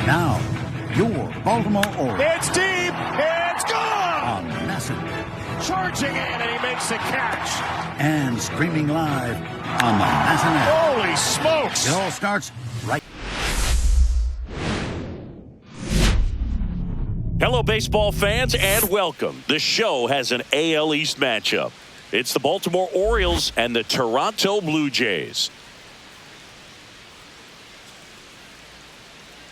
Now, your Baltimore Orioles. It's deep. It's gone. On MASN. Charging in, and he makes the catch. And streaming live on the MASN app. Holy smokes. It all starts right. Hello, baseball fans, and welcome. The show has an AL East matchup. It's the Baltimore Orioles and the Toronto Blue Jays.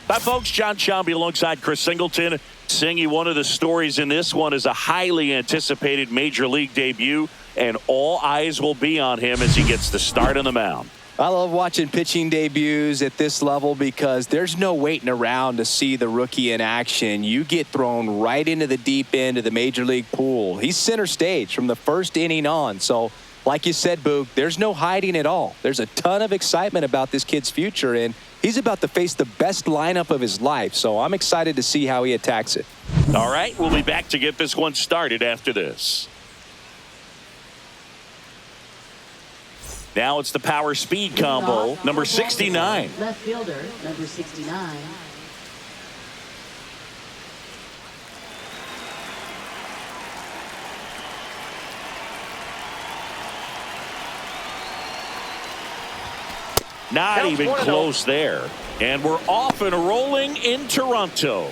Hi, folks. John Shambi alongside Chris Singleton. Singy, one of the stories in this one is a highly anticipated Major League debut, and all eyes will be on him as he gets the start on the mound. I love watching pitching debuts at this level because there's no waiting around to see the rookie in action. You get thrown right into the deep end of the Major League pool. He's center stage from the first inning on. So, like you said, Boog, there's no hiding at all. There's a ton of excitement about this kid's future, and he's about to face the best lineup of his life. So I'm excited to see how he attacks it. All right, we'll be back to get this one started after this. Now it's the power speed combo, number 69. Left fielder, number 69. Not even close there. And we're off and rolling in Toronto.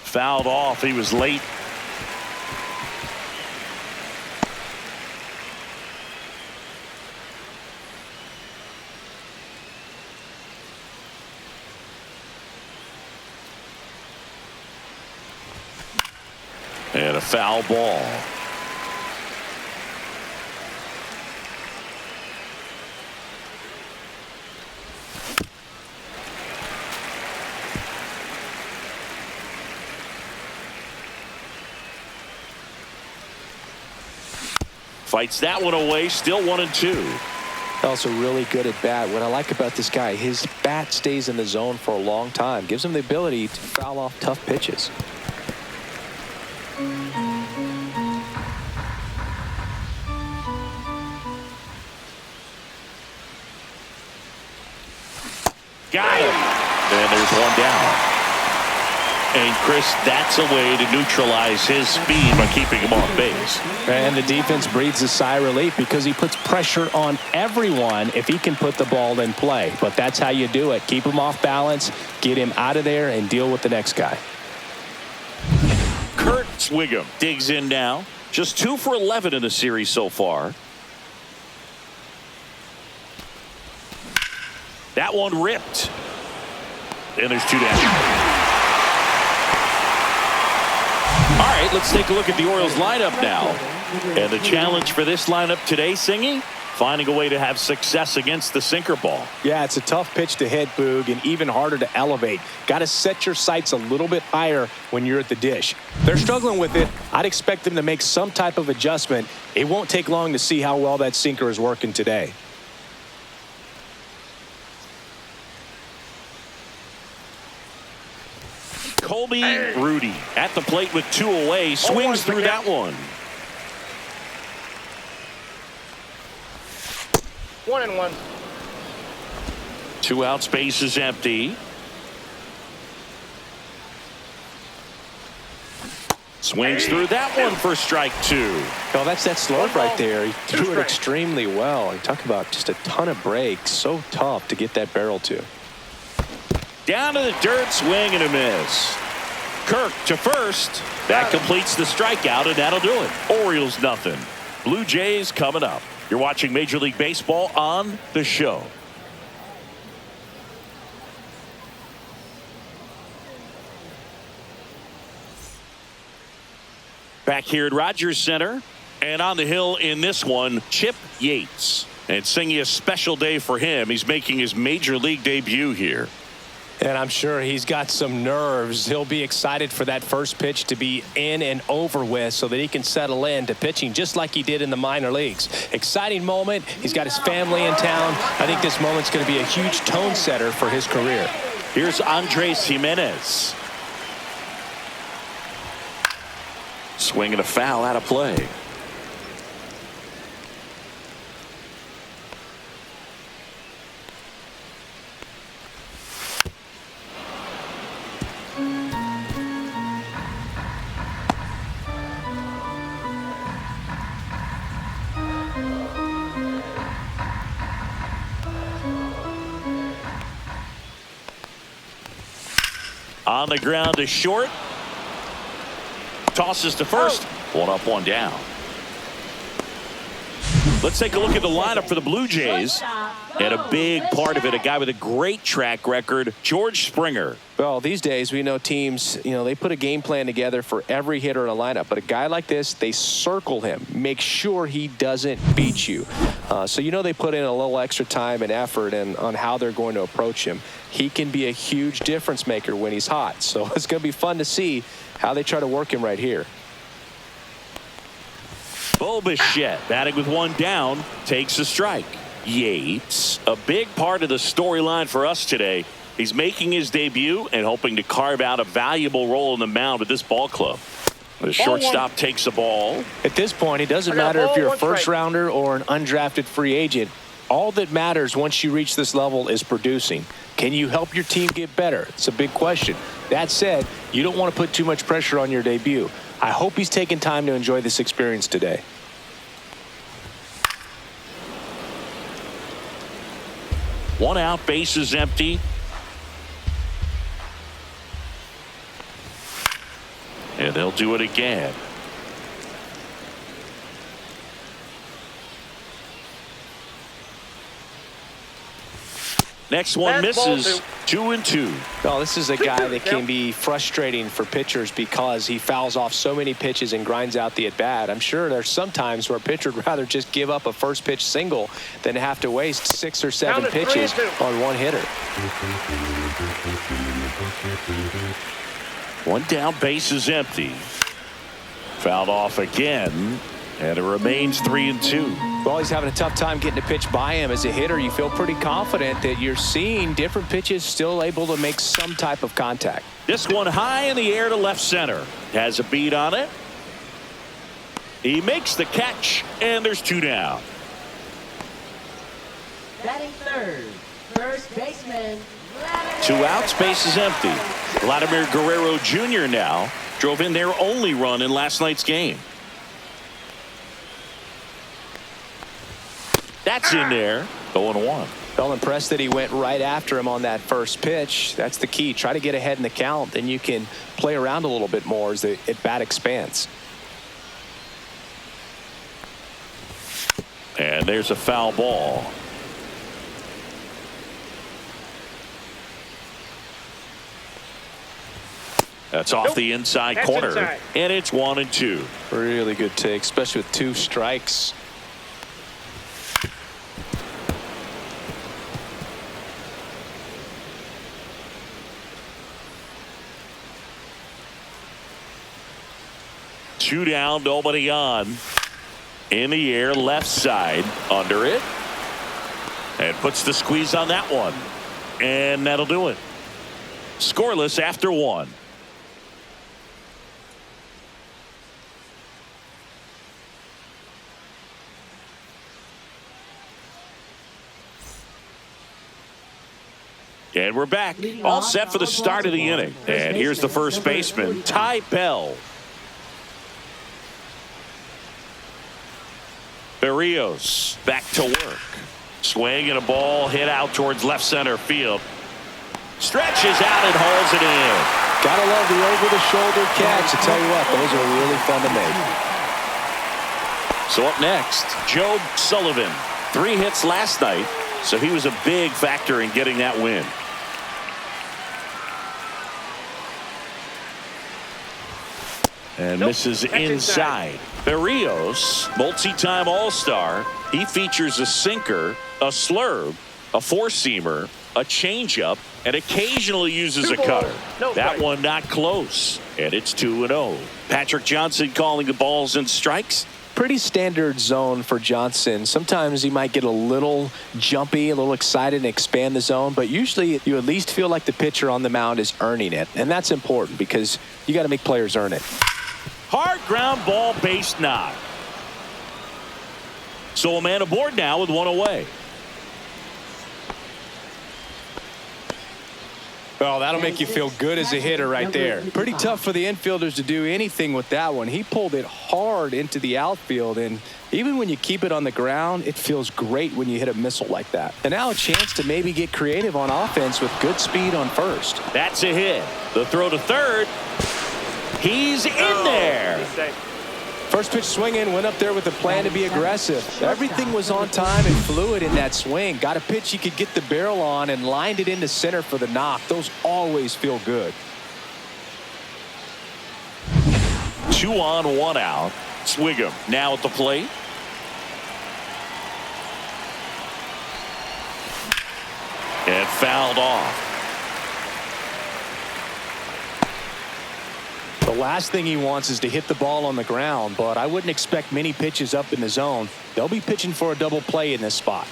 Fouled off. He was late. And a foul ball. Fights that one away, still 1-2. Also really good at bat. What I like about this guy, his bat stays in the zone for a long time. Gives him the ability to foul off tough pitches. Got him. And there's one down. And Chris, that's a way to neutralize his speed by keeping him off base. And the defense breathes a sigh of relief because he puts pressure on everyone if he can put the ball in play. But that's how you do it. Keep him off balance, get him out of there, and deal with the next guy. Kurt Swigum digs in now. Just 2 for 11 in the series so far. That one ripped. And there's 2 down. All right, let's take a look at the Orioles lineup now. And the challenge for this lineup today, Singy, finding a way to have success against the sinker ball. Yeah, it's a tough pitch to hit, Boog, and even harder to elevate. Got to set your sights a little bit higher when you're at the dish. They're struggling with it. I'd expect them to make some type of adjustment. It won't take long to see how well that sinker is working today. Colby Rudy at the plate with 2 away, swings through that one. 1-1. 2 out, space is empty. Swings through that one for strike 2. Oh, that's that slurve right there. He threw it extremely well. You talk about just a ton of breaks. So tough to get that barrel to. Down to the dirt, swing and a miss. Kirk to first. That completes the strikeout, and that'll do it. Orioles nothing. Blue Jays coming up. You're watching Major League Baseball on The Show. Back here at Rogers Center, and on the hill in this one, Chip Yates. And singing a special day for him. He's making his Major League debut here. And I'm sure he's got some nerves. He'll be excited for that first pitch to be in and over with so that he can settle in to pitching just like he did in the minor leagues. Exciting moment. He's got his family in town. I think this moment's going to be a huge tone setter for his career. Here's Andres Jimenez. Swing and a foul out of play. On the ground to short. Tosses to first. One up, one down. Let's take a look at the lineup for the Blue Jays. And a big part of it, a guy with a great track record, George Springer. Well, these days we know teams, they put a game plan together for every hitter in a lineup. But a guy like this, they circle him, make sure he doesn't beat you. So they put in a little extra time and effort on how they're going to approach him. He can be a huge difference maker when he's hot. So it's going to be fun to see how they try to work him right here. Bo Bichette batting with one down, takes a strike. Yates, a big part of the storyline for us today. He's making his debut and hoping to carve out a valuable role in the mound with this ball club. The shortstop takes the ball. At this point, it doesn't matter if you're a first rounder or an undrafted free agent. All that matters once you reach this level is producing. Can you help your team get better? It's a big question. That said, you don't want to put too much pressure on your debut. I hope he's taking time to enjoy this experience today. One out, bases empty. And they'll do it again. Next one misses. 2-2. Well, this is a guy that can be frustrating for pitchers because he fouls off so many pitches and grinds out the at-bat. I'm sure there's some times where a pitcher would rather just give up a first pitch single than have to waste 6 or 7 pitches on one hitter. One down, base is empty. Fouled off again, and it remains 3-2. Well, he's having a tough time getting a pitch by him. As a hitter, you feel pretty confident that you're seeing different pitches still able to make some type of contact. This one high in the air to left center. Has a beat on it. He makes the catch, and there's 2 down. Batting third, first baseman. 2 outs, base is empty. Vladimir Guerrero Jr. now drove in their only run in last night's game. That's in there. 0-1. Felt impressed that he went right after him on that first pitch. That's the key. Try to get ahead in the count. Then you can play around a little bit more as the at-bat expands. And there's a foul ball. That's off the inside corner. And it's 1-2. Really good take, especially with 2 strikes. Two down, nobody on. In the air, left side, under it. And puts the squeeze on that one. And that'll do it. Scoreless after 1. And we're back. All set for the start of the inning. And here's the first baseman, Ty Bell. Berrios back to work. Swing and a ball hit out towards left center field. Stretches out and hauls it in. Gotta love the over-the-shoulder catch. I tell you what, those are really fun to make. So up next, Joe Sullivan. 3 hits last night, so he was a big factor in getting that win. And misses inside. Berrios, multi-time All-Star. He features a sinker, a slurve, a four-seamer, a changeup, and occasionally uses a cutter. That one not close. And it's 2-0. Patrick Johnson calling the balls and strikes. Pretty standard zone for Johnson. Sometimes he might get a little jumpy, a little excited and expand the zone, but usually you at least feel like the pitcher on the mound is earning it. And that's important because you got to make players earn it. Hard ground ball, base knock. So a man aboard now with one away. Oh, that'll make you feel good as a hitter right there. Pretty tough for the infielders to do anything with that one. He pulled it hard into the outfield, and even when you keep it on the ground, it feels great when you hit a missile like that. And now a chance to maybe get creative on offense with good speed on first. That's a hit. The throw to third. He's in there. First pitch swinging, went up there with a plan to be aggressive. Everything was on time and fluid in that swing. Got a pitch he could get the barrel on and lined it into center for the knock. Those always feel good. 2 on, 1 out. Swigum now at the plate. And fouled off. The last thing he wants is to hit the ball on the ground, but I wouldn't expect many pitches up in the zone. They'll be pitching for a double play in this spot.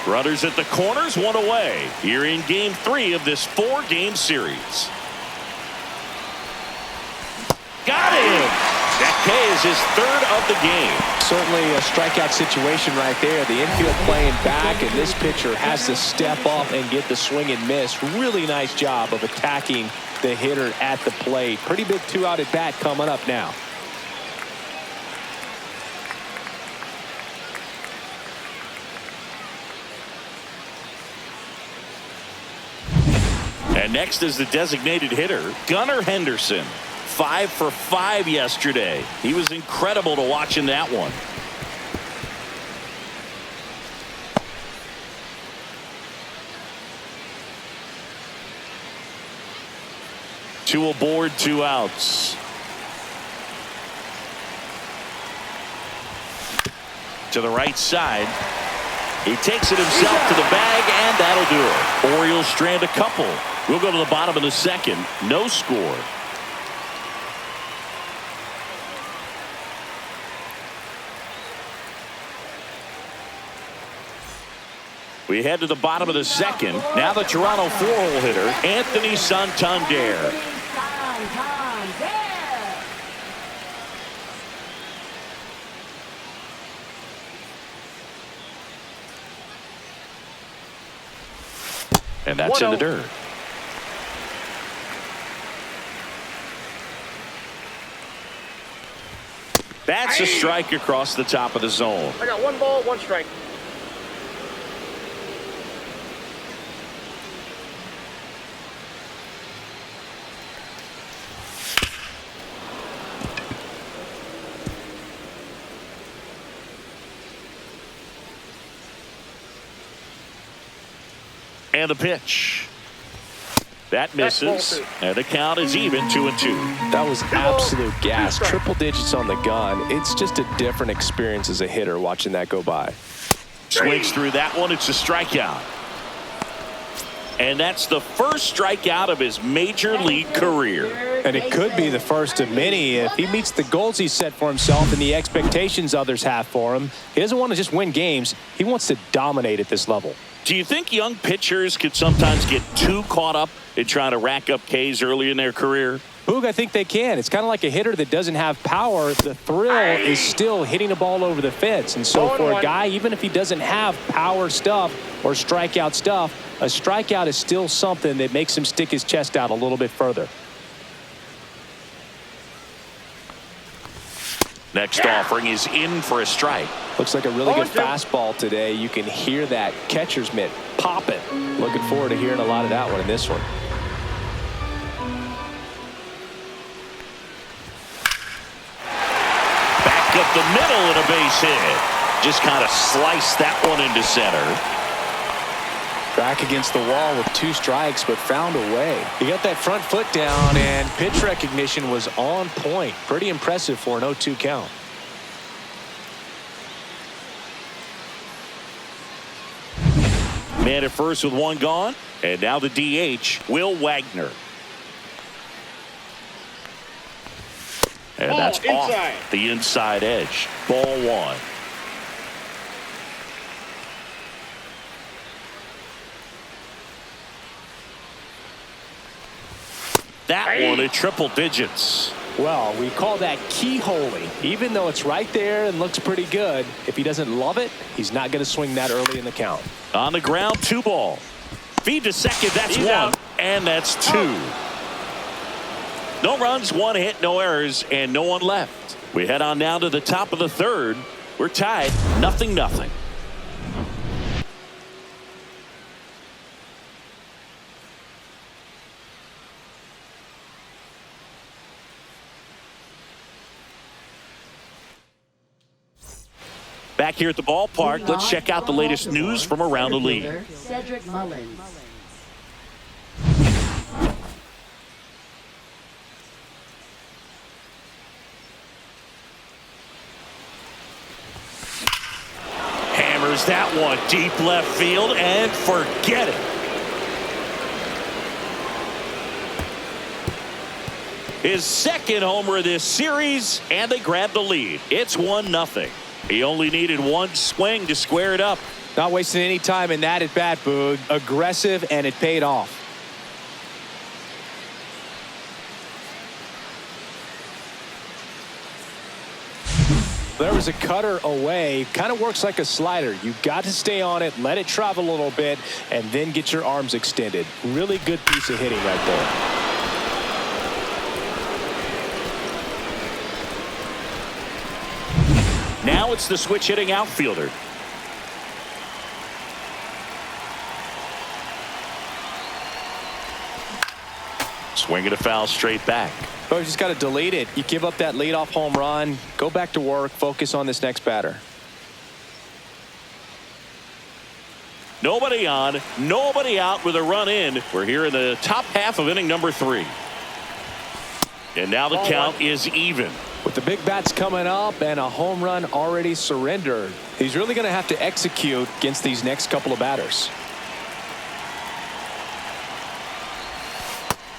Runners at the corners, 1 away. Here in game 3 of this 4-game series. Got him. That K is his 3rd of the game. Certainly a strikeout situation right there. The infield playing back, and this pitcher has to step up and get the swing and miss. Really nice job of attacking the hitter at the plate. Pretty big 2-out at bat coming up now. And next is the designated hitter, Gunnar Henderson. 5 for 5 yesterday. He was incredible to watch in that one. Two aboard, 2 outs. To the right side. He takes it himself to the bag, and that'll do it. Orioles strand a couple. We'll go to the bottom of the 2nd. No score. We head to the bottom of the 2nd. Now the Toronto 4-hole hitter, Anthony Santander. And that's in the dirt. That's a strike across the top of the zone. I got 1 ball, 1 strike. And the pitch. That misses. And the count is even 2-2. That was absolute gas. Triple digits on the gun. It's just a different experience as a hitter watching that go by. Swings through that one. It's a strikeout. And that's the first strikeout of his major league career. And it could be the first of many if he meets the goals he set for himself and the expectations others have for him. He doesn't want to just win games. He wants to dominate at this level. Do you think young pitchers could sometimes get too caught up in trying to rack up Ks early in their career? Boog, I think they can. It's kind of like a hitter that doesn't have power. The thrill is still hitting a ball over the fence. And so for a guy, even if he doesn't have power stuff or strikeout stuff, a strikeout is still something that makes him stick his chest out a little bit further. Next offering is in for a strike. Looks like a really good fastball today. You can hear that catcher's mitt popping. Looking forward to hearing a lot of that one in this one. Back up the middle and a base hit. Just kind of sliced that one into center. Back against the wall with 2 strikes, but found a way. He got that front foot down, and pitch recognition was on point. Pretty impressive for an 0-2 count. Man at first with one gone. And now the DH, Will Wagner. And that's off the inside edge. Ball one. That one at triple digits. Well, we call that keyholing. Even though it's right there and looks pretty good, if he doesn't love it, he's not going to swing that early in the count. On the ground, 2 ball. Feed to second, that's one. Out. And that's 2. No runs, 1 hit, no errors, and no one left. We head on down to the top of the 3rd. We're tied, 0-0. Back here at the ballpark, let's check out the latest news from around the league. Cedric Mullins. Hammers that one deep left field and forget it. His second homer of this series, and they grab the lead. It's 1-0. He only needed one swing to square it up. Not wasting any time in that at bat, Boog. Aggressive, and it paid off. There was a cutter away. Kind of works like a slider. You've got to stay on it, let it travel a little bit, and then get your arms extended. Really good piece of hitting right there. Now it's the switch hitting outfielder. Swing and a foul straight back. Oh, you just got to delete it. You give up that leadoff home run. Go back to work. Focus on this next batter. Nobody on, nobody out with a run in. We're here in the top half of inning number 3. And now the count is even. With the big bats coming up and a home run already surrendered, he's really going to have to execute against these next couple of batters.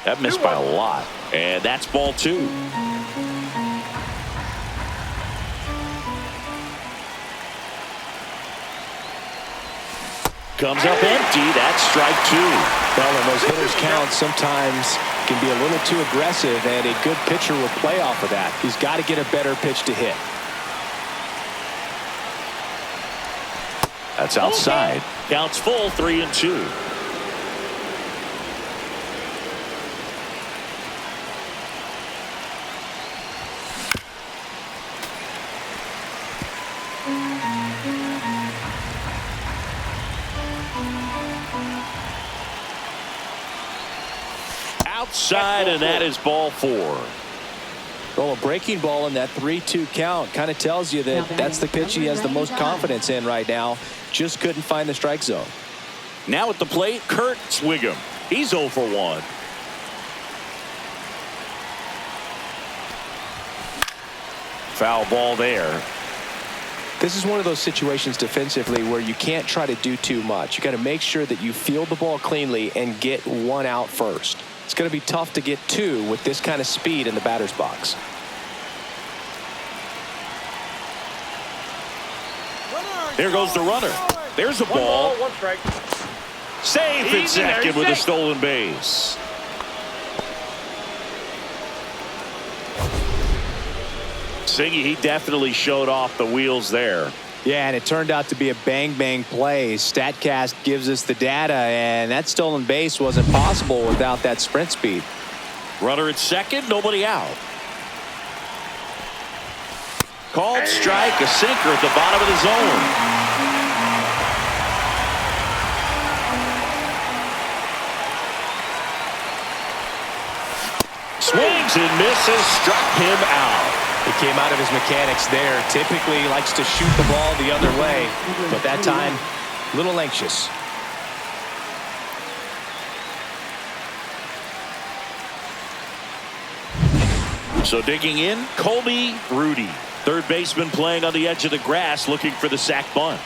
That missed by a lot. And that's ball 2. Comes up empty. That's strike 2. Well, when those hitters count, sometimes can be a little too aggressive, and a good pitcher will play off of that. He's got to get a better pitch to hit. That's outside. Counts full, 3-2. Outside, and that is ball 4. Well, a breaking ball in that 3-2 count kind of tells you that that's the pitch he has the most confidence in right now. Just couldn't find the strike zone. Now at the plate, Kurt Swigum. He's 0 for 1. Foul ball there. This is one of those situations defensively where you can't try to do too much. You got to make sure that you field the ball cleanly and get one out first. It's going to be tough to get 2 with this kind of speed in the batter's box. There goes the runner. There's a ball. 1 strike. Safe at second with a stolen base. Singy, he definitely showed off the wheels there. Yeah, and it turned out to be a bang-bang play. StatCast gives us the data, and that stolen base wasn't possible without that sprint speed. Runner at second, nobody out. Called strike, a sinker at the bottom of the zone. Swings and misses, struck him out. He came out of his mechanics there. Typically he likes to shoot the ball the other way, but that time a little anxious. So digging in, Colby Rudy, third baseman playing on the edge of the grass looking for the sac bunt.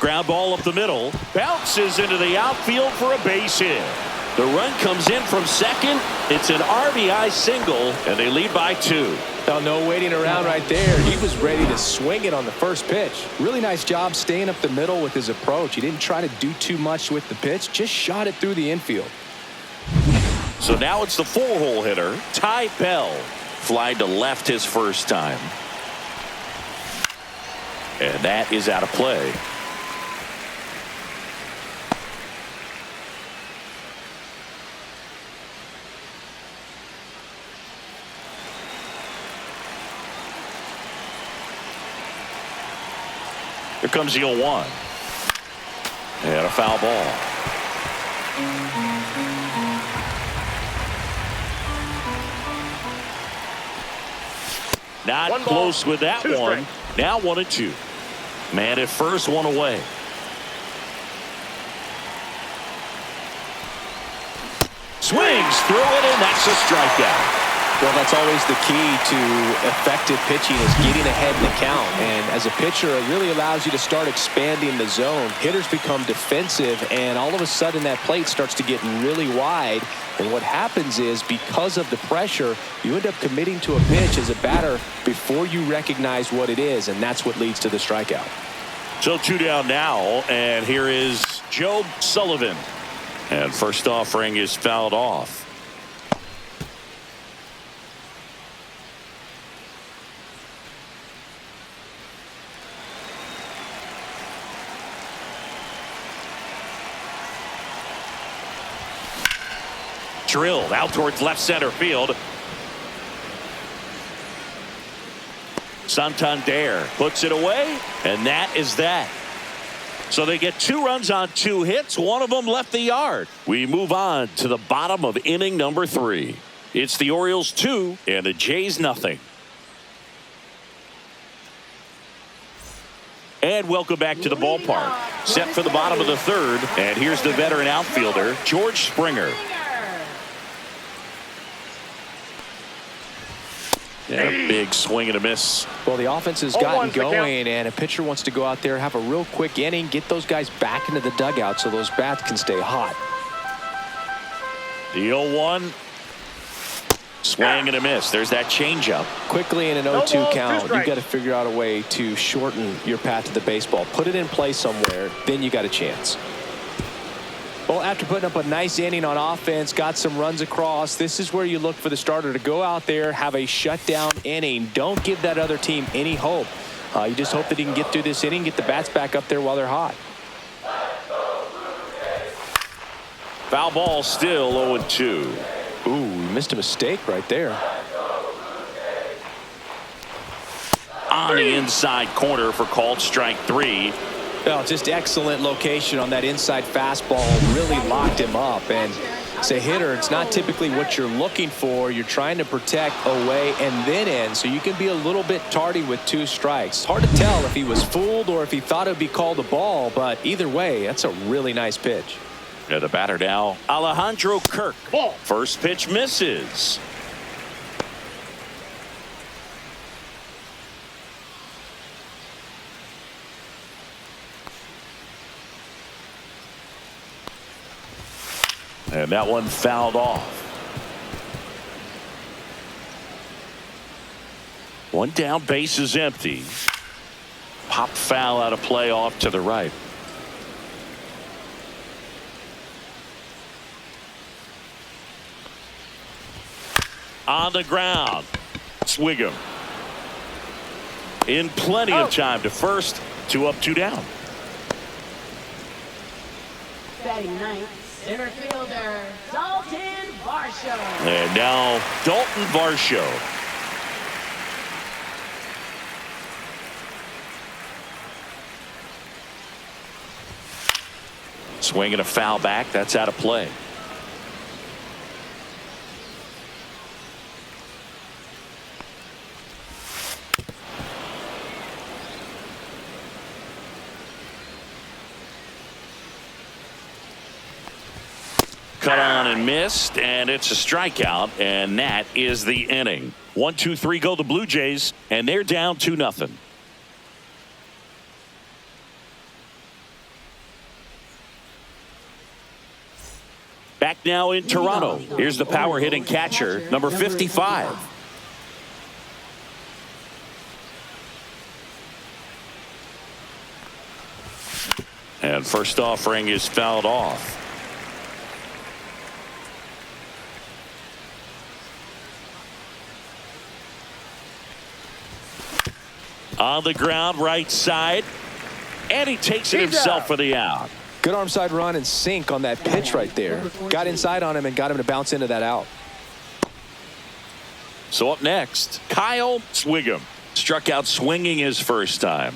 Ground ball up the middle. Bounces into the outfield for a base hit. The run comes in from second. It's an RBI single, and they lead by 2. Now, no waiting around right there. He was ready to swing it on the first pitch. Really nice job staying up the middle with his approach. He didn't try to do too much with the pitch, just shot it through the infield. So now it's the 4-hole hitter, Ty Bell. Flied to left his first time. And that is out of play. Here comes the 0-1. And a foul ball. Not close with that one. Now 1-2. Man at first, one away. Swings through it, and that's a strikeout. Well, that's always the key to effective pitching, is getting ahead in the count. And as a pitcher, it really allows you to start expanding the zone. Hitters become defensive, and all of a sudden that plate starts to get really wide. And what happens is, because of the pressure, you end up committing to a pitch as a batter before you recognize what it is, and that's what leads to the strikeout. So 2 down now, and here is Joe Sullivan. And first offering is fouled off. Drilled out towards left center field. Santander puts it away, and that is that. So they get 2 runs on 2 hits. One of them left the yard. We move on to the bottom of inning number 3. It's the Orioles 2 and the Jays nothing. And welcome back to the ballpark. Set for the bottom of the 3rd, and here's the veteran outfielder, George Springer. And a big swing and a miss. Well, the offense has gotten going, and a pitcher wants to go out there, have a real quick inning, get those guys back into the dugout so those bats can stay hot. The 0-1. Swing and a miss. There's that changeup. Quickly in an 0-2 count, you've got to figure out a way to shorten your path to the baseball. Put it in play somewhere, then you got a chance. Well, after putting up a nice inning on offense, got some runs across, this is where you look for the starter to go out there, have a shutdown inning. Don't give that other team any hope. You just hope that he can get through this inning, get the bats back up there while they're hot. Foul ball, still 0-2. Ooh, missed a mistake right there. On the inside corner for called strike 3. Well, just excellent location on that inside fastball. Really locked him up. And as a hitter, it's not typically what you're looking for. You're trying to protect away and then in, so you can be a little bit tardy with 2 strikes. Hard to tell if he was fooled or if he thought it would be called a ball, but either way, that's a really nice pitch. Yeah, the batter now, Alejandro Kirk. Ball. First pitch misses. And that one fouled off. One down, base is empty. Pop foul out of play off to the right. On the ground. Swigum. In plenty of time to first. 2 up, 2 down. Batting ninth, center fielder, Dalton Varsho. And now Dalton Varsho. Swinging a foul back. That's out of play. Cut on and missed, and it's a strikeout, and that is the inning. 1-2-3 go the Blue Jays, and they're down 2-0. Back now in Toronto. Here's the power hitting catcher, number 55. And first offering is fouled off. On the ground, right side. And he takes it himself for the out. Good arm side run and sink on that pitch right there. Got inside on him and got him to bounce into that out. So up next, Kyle Swigum. Struck out swinging his first time.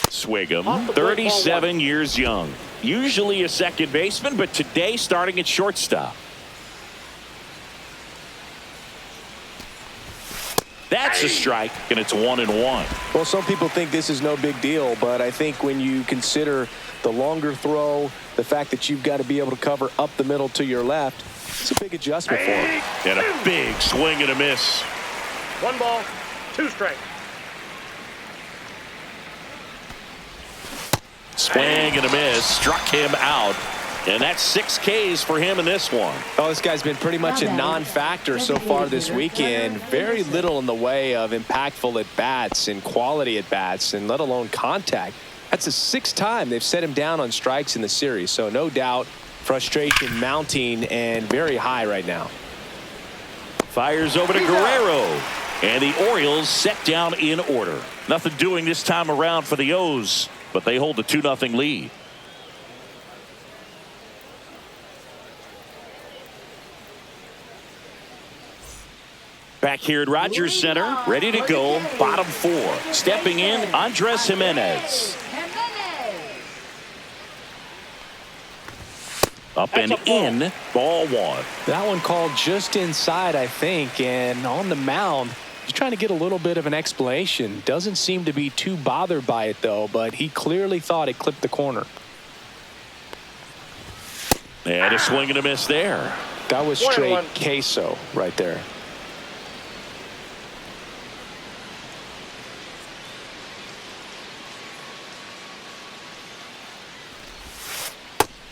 Swigum, 37 years young. Usually a second baseman, but today starting at shortstop. That's a strike, and it's 1-1. Well, some people think this is no big deal, but I think when you consider the longer throw, the fact that you've got to be able to cover up the middle to your left, it's a big adjustment for him. And a big swing and a miss. 1 ball, 2 strikes. Swing and a miss, struck him out. And that's 6 Ks for him in this one. Oh, this guy's been pretty much a non-factor so far this weekend. Very little in the way of impactful at-bats and quality at-bats, and let alone contact. That's the 6th time they've set him down on strikes in the series. So no doubt frustration mounting and very high right now. Fires over to Guerrero. And the Orioles set down in order. Nothing doing this time around for the O's, but they hold a 2-0 lead. Back here at Rogers Center, ready to go, bottom 4. Stepping in, Andres Jimenez. Up and in, ball 1. That one called just inside, I think, and on the mound, he's trying to get a little bit of an explanation. Doesn't seem to be too bothered by it, though, but he clearly thought it clipped the corner. And a swing and a miss there. That was straight queso right there.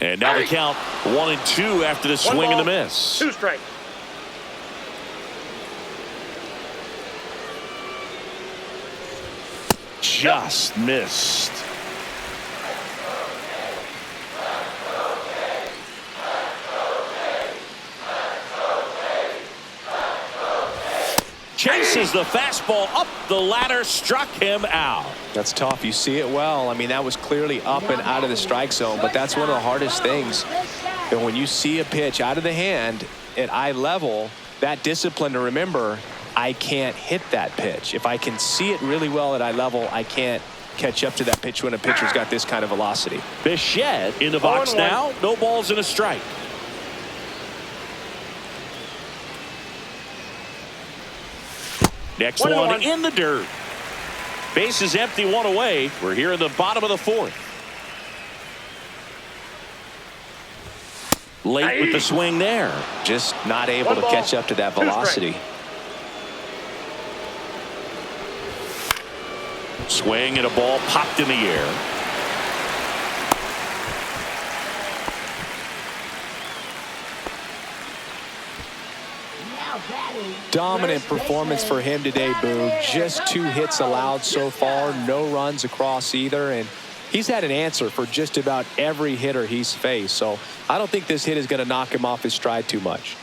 And now the count 1-2 after the swing and the miss. 2 strikes. Just missed. Chases the fastball up the ladder, struck him out. That's tough. You see it well. I mean, that was clearly up and out of the strike zone, but that's one of the hardest things. And when you see a pitch out of the hand at eye level, that discipline to remember, I can't hit that pitch. If I can see it really well at eye level, I can't catch up to that pitch when a pitcher's got this kind of velocity. Bichette in the box now. No balls and a strike. Next one in the dirt. Base is empty, 1 away. We're here in the bottom of the 4th. Late with the swing there. Just not able to catch up to that velocity. Swing and a ball popped in the air. Dominant performance for him today, Boo. Just 2 hits allowed so far, no runs across either, and he's had an answer for just about every hitter he's faced. So I don't think this hit is going to knock him off his stride too much.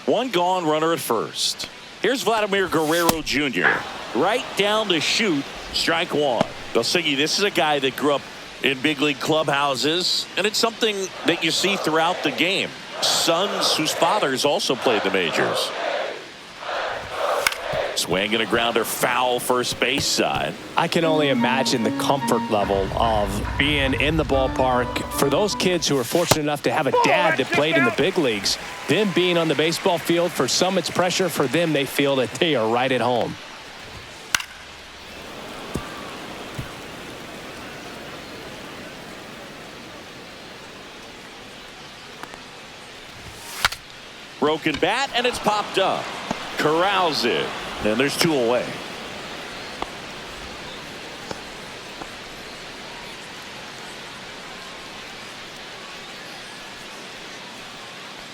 1 gone, runner at first. Here's Vladimir Guerrero Jr. Right down the chute, strike 1. Belsingi, this is a guy that grew up in big league clubhouses, and it's something that you see throughout the game. Sons whose fathers also played the majors. Swing and a grounder, foul first base side. I can only imagine the comfort level of being in the ballpark for those kids who are fortunate enough to have a dad that played in the big leagues. Them being on the baseball field, for some it's pressure. For them, they feel that they are right at home. Broken bat, and it's popped up. Corrals it. And there's 2 away.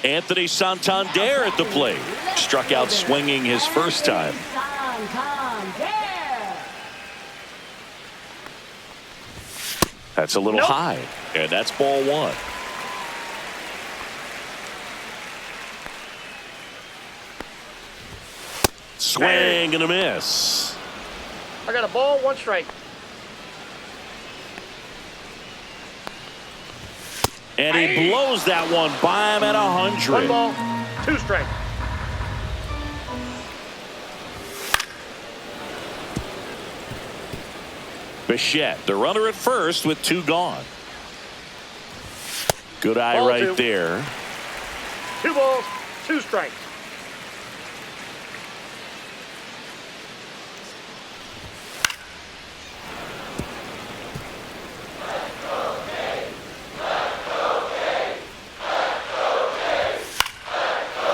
Anthony Santander at the plate. Struck out swinging his first time. That's a little high, and that's ball one. Swing and a miss. I got a ball, 1 strike. And he blows that one by him at 100. 1 ball, 2 strikes. Bichette, the runner at first with 2 gone. Good eye Ball right 2. there. 2 balls, 2 strikes.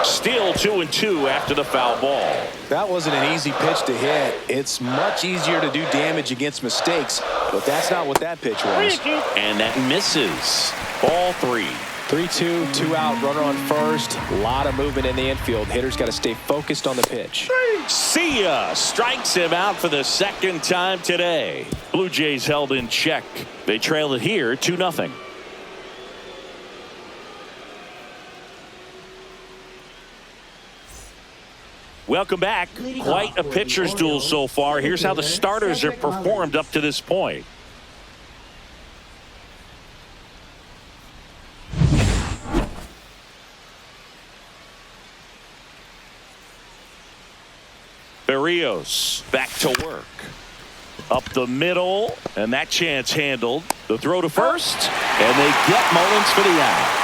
Still 2-2 after the foul ball. That wasn't an easy pitch to hit. It's much easier to do damage against mistakes, but that's not what that pitch was. And that misses. Ball 3. 3-2, 2 out, runner on first. A lot of movement in the infield. Hitter's got to stay focused on the pitch. See ya. Strikes him out for the second time today. Blue Jays held in check. They trail it here 2-0. Welcome back. Quite a pitcher's duel so far. Here's how the starters have performed up to this point. Berrios back to work. Up the middle, and that chance handled. The throw to first, and they get Mullins for the out.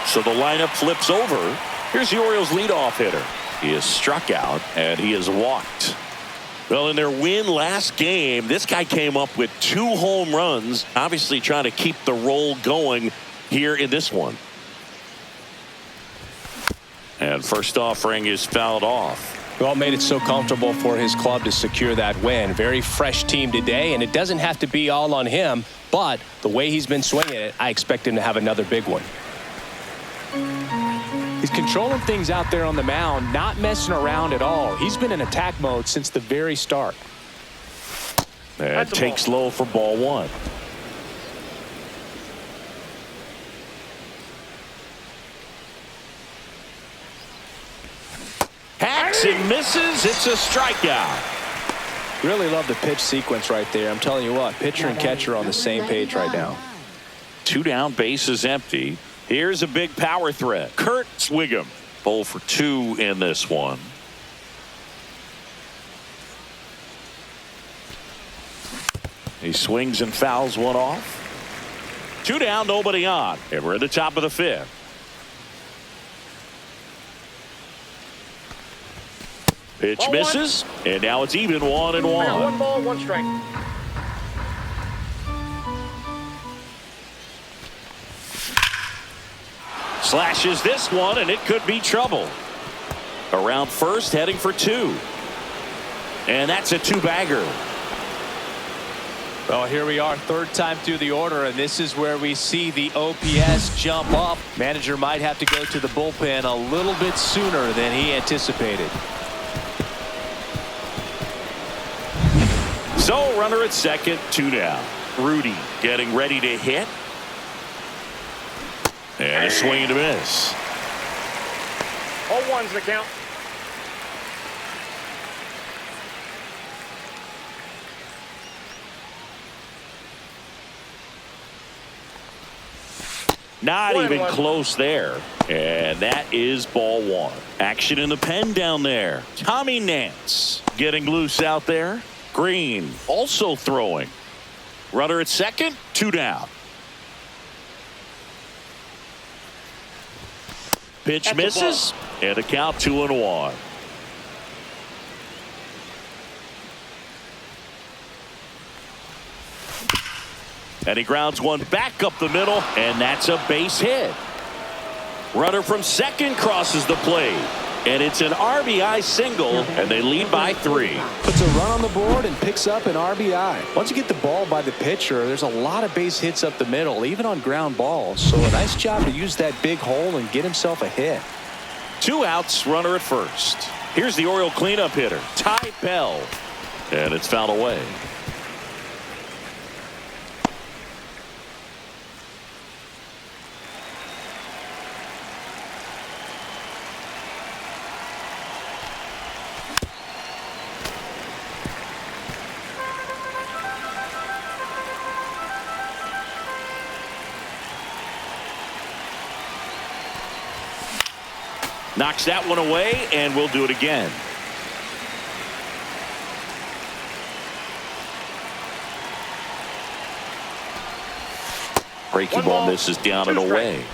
So the lineup flips over. Here's the Orioles leadoff hitter. He is struck out and he is walked. Well, in their win last game, this guy came up with 2 home runs, obviously trying to keep the roll going here in this one. And first offering is fouled off. Well, made it so comfortable for his club to secure that win. Very fresh team today, and it doesn't have to be all on him, but the way he's been swinging it, I expect him to have another big one. He's controlling things out there on the mound, not messing around at all. He's been in attack mode since the very start. And takes low for ball 1. Hacks and misses. It's a strikeout. Really love the pitch sequence right there. I'm telling you what, pitcher and catcher are on the same page right now. 2 down, bases empty. Here's a big power threat. Kurt Swigum, 0 for 2 in this one. He swings and fouls one off. 2 down, nobody on. And we're at the top of the 5th. Pitch Ball misses, and now it's even 1-1. 1 ball, 1 strike. Slashes this one, and it could be trouble. Around first, heading for 2. And that's a 2-bagger. Well, here we are, 3rd time through the order, and this is where we see the OPS jump up. Manager might have to go to the bullpen a little bit sooner than he anticipated. So, runner at second, 2 down. Rudy getting ready to hit. And a swing and a miss. All 1's the count. Not 1-1. even close there. And that is ball 1. Action in the pen down there. Tommy Nance getting loose out there. Green also throwing. Runner at second, 2 down. Pitch misses, and a count 2-1. And he grounds one back up the middle, and that's a base hit. Runner from second crosses the plate. And it's an RBI single, and they lead by 3. Puts a run on the board and picks up an RBI. Once you get the ball by the pitcher, there's a lot of base hits up the middle, even on ground balls. So a nice job to use that big hole and get himself a hit. 2 outs, runner at first. Here's the Oriole cleanup hitter, Ty Bell. And it's fouled away. Knocks that one away, and we'll do it again. Breaking ball misses down and away.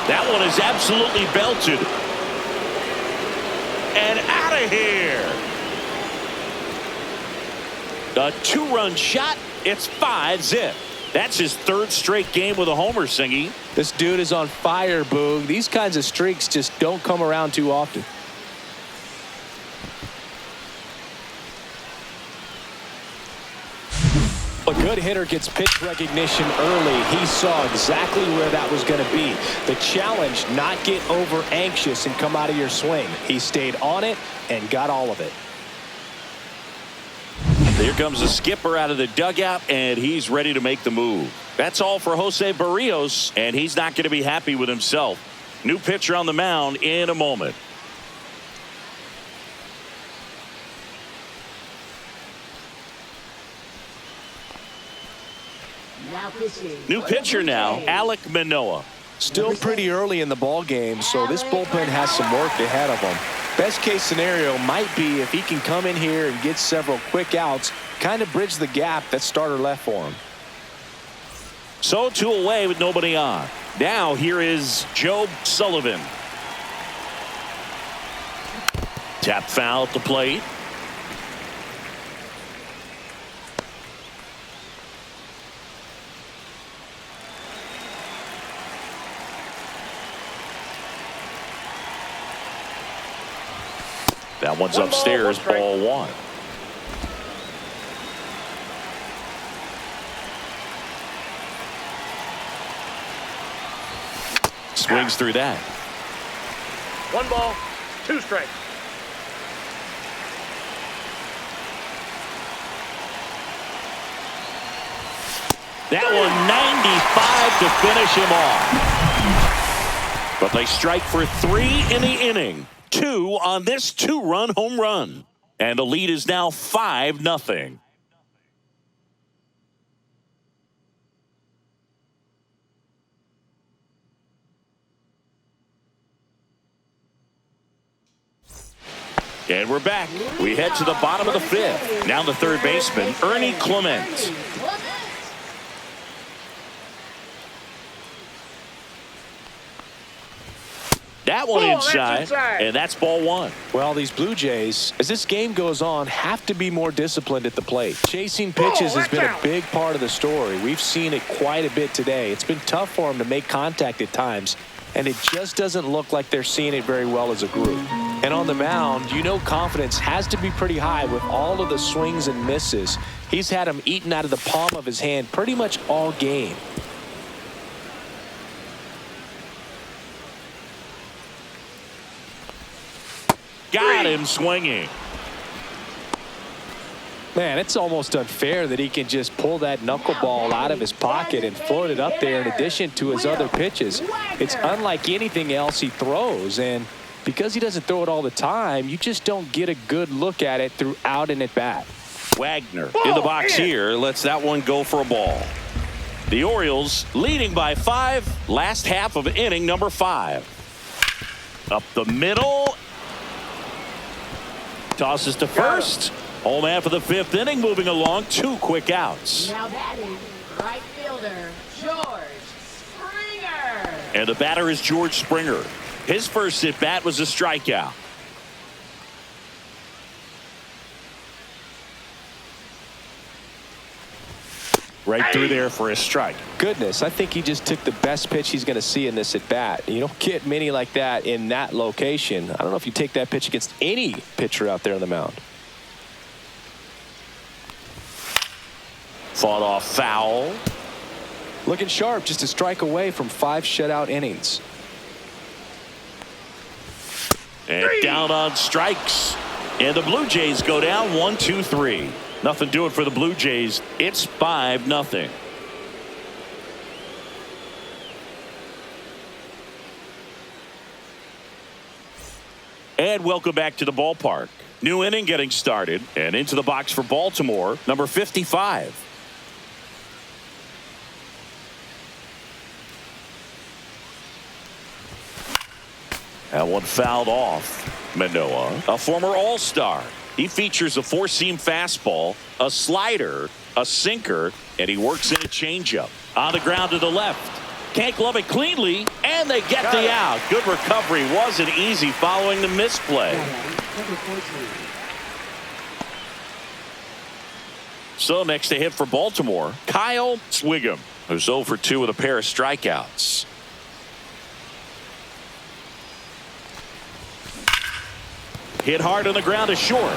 That one is absolutely belted. And out of here. A 2-run shot. It's 5-zip. That's his 3rd straight game with a homer, Singy. This dude is on fire, Boog. These kinds of streaks just don't come around too often. A good hitter gets pitch recognition early. He saw exactly where that was going to be. The challenge, not get over anxious and come out of your swing. He stayed on it and got all of it. Here comes the skipper out of the dugout, and he's ready to make the move. That's all for Jose Barrios, and he's not going to be happy with himself. New pitcher on the mound in a moment. New pitcher now, Alek Manoah. Still pretty early in the ball game, so this bullpen has some work ahead of them. Best case scenario might be if he can come in here and get several quick outs, kind of bridge the gap that starter left for him. So 2 away with nobody on. Now here is Joe Sullivan. Tap foul at the plate. That one's upstairs, ball 1. Swings through that. 1 ball, 2 strikes. That one 95 to finish him off. But they strike for 3 in the inning. 2 on this 2-run home run. And the lead is now 5-0. And we're back. We head to the bottom of the 5th. Now the 3rd baseman, Ernie Clement. That one inside, and that's ball 1. Well, these Blue Jays, as this game goes on, have to be more disciplined at the plate. Chasing pitches has been a big part of the story. We've seen it quite a bit today. It's been tough for them to make contact at times, and it just doesn't look like they're seeing it very well as a group. And on the mound, you know confidence has to be pretty high with all of the swings and misses. He's had them eaten out of the palm of his hand pretty much all game. Got him swinging. Man, it's almost unfair that he can just pull that knuckleball out of his pocket and float it up there in addition to his other pitches. It's unlike anything else he throws, and because he doesn't throw it all the time, you just don't get a good look at it throughout an at-bat. Wagner in the box here lets that one go for a ball. The Orioles leading by 5, last half of inning number 5. Up the middle. Tosses to first. Home half of the 5th inning, moving along. 2 quick outs. Now batting, right fielder, George Springer. And the batter is George Springer. His first at-bat was a strikeout. right through there for a strike. Goodness, I think he just took the best pitch he's going to see in this at bat. You don't get many like that in that location. I don't know if you take that pitch against any pitcher out there on the mound. Fought off foul. Looking sharp, just a strike away from 5 shutout innings. And down on strikes. And the Blue Jays go down 1-2-3. Nothing doing for the Blue Jays. It's 5-0. And welcome back to the ballpark. New inning getting started. And into the box for Baltimore, number 55. That one fouled off. Manoah, a former All-Star. He features a 4-seam fastball, a slider, a sinker, and he works in a changeup. On the ground to the left. Can't glove it cleanly, and they get the out. Good recovery. Wasn't easy following the misplay. So next to hit for Baltimore, Kyle Swigum, who's 0 for 2 with a pair of strikeouts. Hit hard on the ground to short.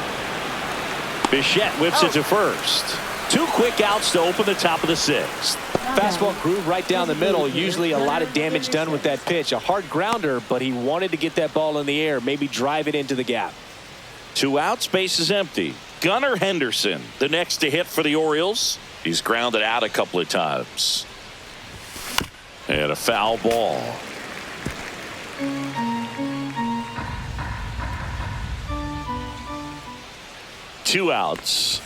Bichette whips it to first. 2 quick outs to open the top of the 6th. Fastball groove right down the middle. Usually a lot of damage done with that pitch. A hard grounder, but he wanted to get that ball in the air, maybe drive it into the gap. 2 outs, base is empty. Gunnar Henderson, the next to hit for the Orioles. He's grounded out a couple of times. And a foul ball. Two outs.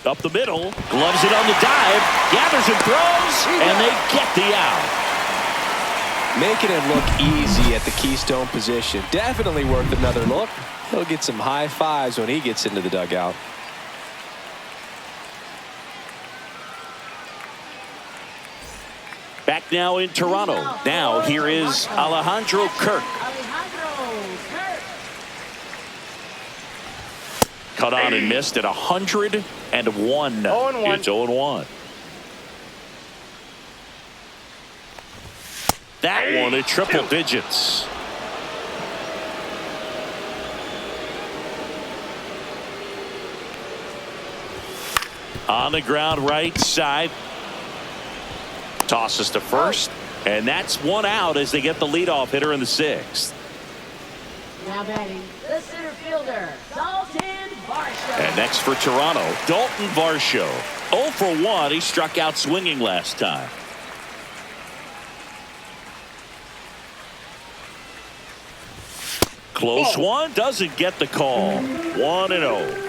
Up the middle. Gloves it on the dive. Gathers and throws. And they get the out. Making it look easy at the keystone position. Definitely worth another look. He'll get some high fives when he gets into the dugout. Back now in Toronto. Now here is Alejandro Kirk. Cut on and missed at 101. 0-1. It's 0-1. That one at triple digits. On the ground right side. Tosses to first. And that's 1 out as they get the leadoff hitter in the 6th. Now batting, the center fielder, Dalton Varsho. And next for Toronto, Dalton Varsho. 0 for 1. He struck out swinging last time. Close one. Doesn't get the call. 1-0.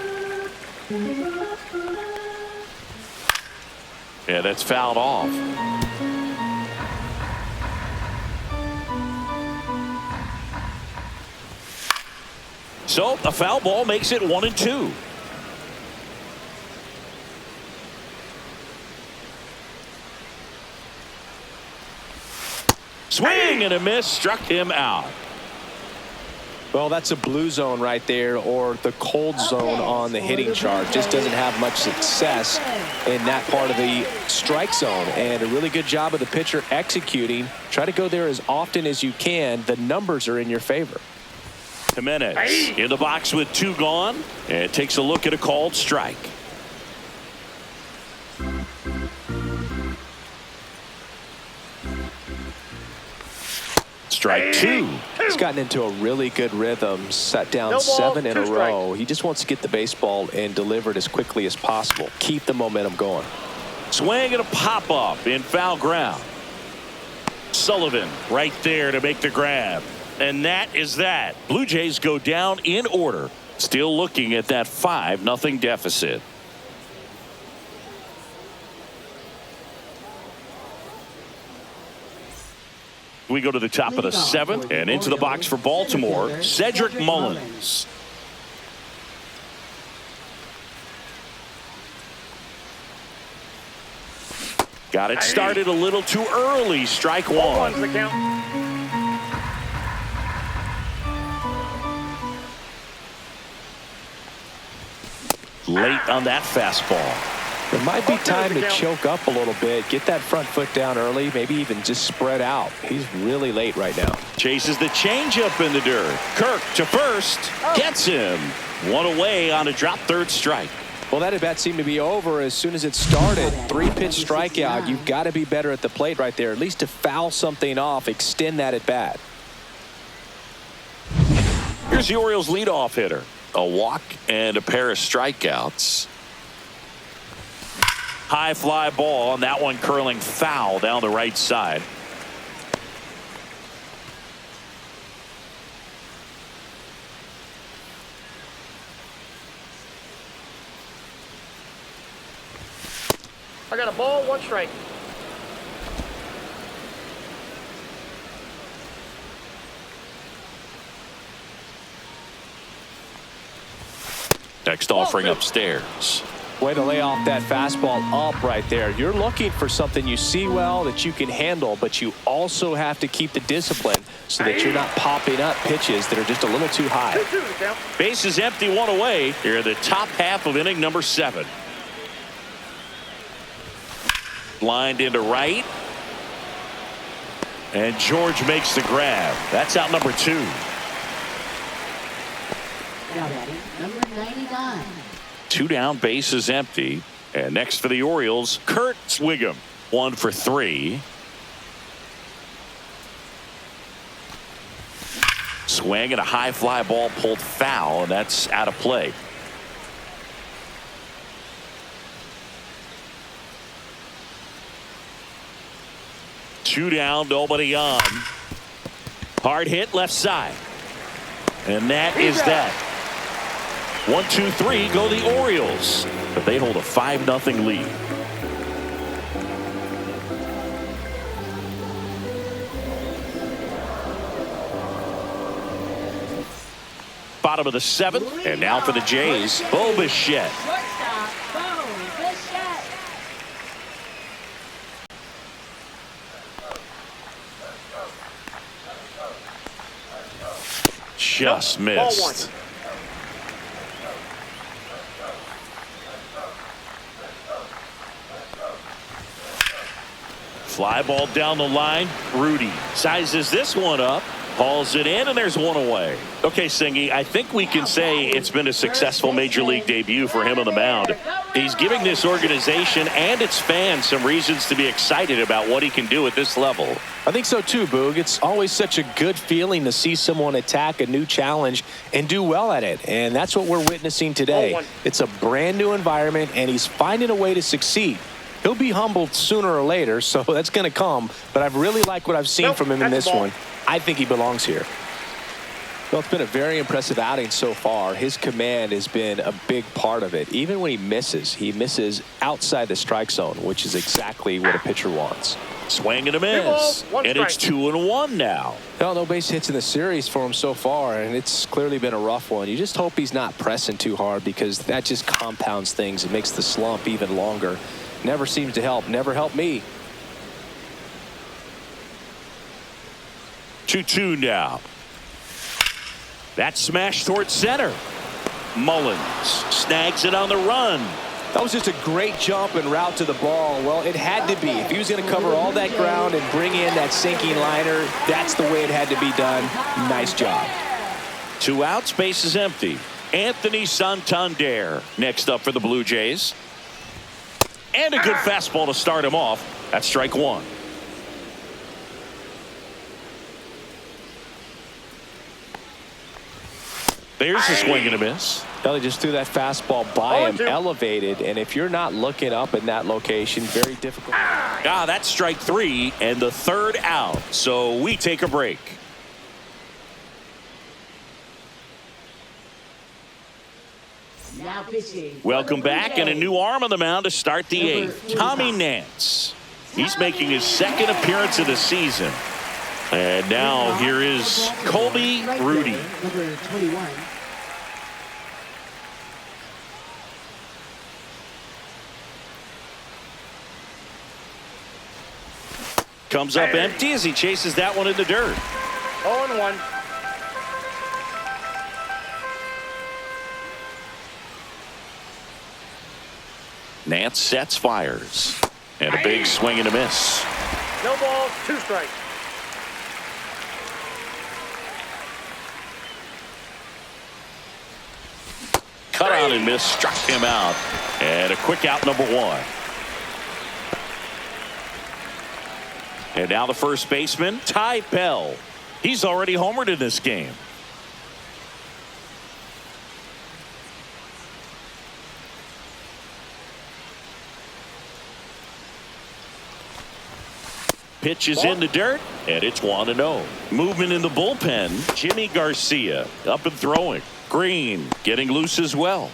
Yeah, that's fouled off. So a foul ball makes it 1-2. Swing and a miss, struck him out. Well, that's a blue zone right there, or the cold zone on the hitting chart. Just doesn't have much success in that part of the strike zone. And a really good job of the pitcher executing. Try to go there as often as you can. The numbers are in your favor. Jimenez in the box with 2 gone, and takes a look at a called strike. Strike 2. He's gotten into a really good rhythm, set down 7 in a row. He just wants to get the baseball and deliver it as quickly as possible. Keep the momentum going. Swing and a pop up in foul ground. Sullivan right there to make the grab. And that is that. Blue Jays go down in order. Still looking at that 5-0 deficit. We go to the top of the 7th and into the box for Baltimore, Cedric Mullins. Got it started a little too early. Strike 1. 1's the count. Late on that fastball. It might be time to choke up a little bit, get that front foot down early, maybe even just spread out. He's really late right now. Chases the changeup in the dirt. Kirk to first. Gets him. One away on a drop third strike. Well, that at bat seemed to be over as soon as it started. 3-pitch strikeout. You've got to be better at the plate right there, at least to foul something off, extend that at bat. Here's the Orioles leadoff hitter. A walk and a pair of strikeouts. High fly ball, and that one curling foul down the right side. I got a ball, 1 strike. Next offering upstairs. Way to lay off that fastball up right there. You're looking for something you see well that you can handle, but you also have to keep the discipline so that you're not popping up pitches that are just a little too high. Base is empty, 1 away. Here in the top half of inning number 7. Lined into right. And George makes the grab. That's out number 2. Now batting, number 99. 2 down, base is empty. And next for the Orioles, Kurt Swigum. 1 for 3. Swing and a high fly ball pulled foul, and that's out of play. Two down, nobody on. Hard hit left side. And that is that. 1, 2, 3 go the Orioles. But they hold a 5-0 lead. Bottom of the 7th. And now for the Jays, Bo Bichette. Shortstop, Bo Bichette. Just missed. Fly ball down the line. Rudy sizes this one up, hauls it in, and there's 1 away. Okay, Singy, I think we can say it's been a successful major league debut for him on the mound. He's giving this organization and its fans some reasons to be excited about what he can do at this level. I think so too, Boog. It's always such a good feeling to see someone attack a new challenge and do well at it. And that's what we're witnessing today. It's a brand new environment, and he's finding a way to succeed. He'll be humbled sooner or later, so that's going to come. But I've really liked what I've seen from him in this one. I think he belongs here. Well, it's been a very impressive outing so far. His command has been a big part of it. Even when he misses outside the strike zone, which is exactly what a pitcher wants. Swing and a miss. And it's 2-1 now. Well, no base hits in the series for him so far, and it's clearly been a rough one. You just hope he's not pressing too hard, because that just compounds things. It makes the slump even longer. Never seems to help. Never helped me. 2-2 now. That smash towards center. Mullins snags it on the run. That was just a great jump and route to the ball. Well, it had to be. If he was going to cover all that ground and bring in that sinking liner, that's the way it had to be done. Nice job. 2 outs, base is empty. Anthony Santander next up for the Blue Jays. And a good fastball to start him off. That's strike 1. There's a swing and a miss. Well, he just threw that fastball by him, elevated, and if you're not looking up in that location, very difficult. That's strike 3 and the 3rd out. So we take a break. Now pitching. Welcome back, and a new arm on the mound to start the 8th. Tommy Nance. He's making his 2nd appearance of the season. And now here is Colby Rudy. Number 21. Comes up empty as he chases that one in the dirt. 0-1. Nance sets, fires. And a big swing and a miss. No balls, 2 strikes. Cut out and miss, struck him out. And a quick out, number 1. And now the first baseman, Ty Bell. He's already homered in this game. Pitch is in the dirt, and it's 1-0. Movement in the bullpen, Jimmy Garcia up and throwing. Green getting loose as well.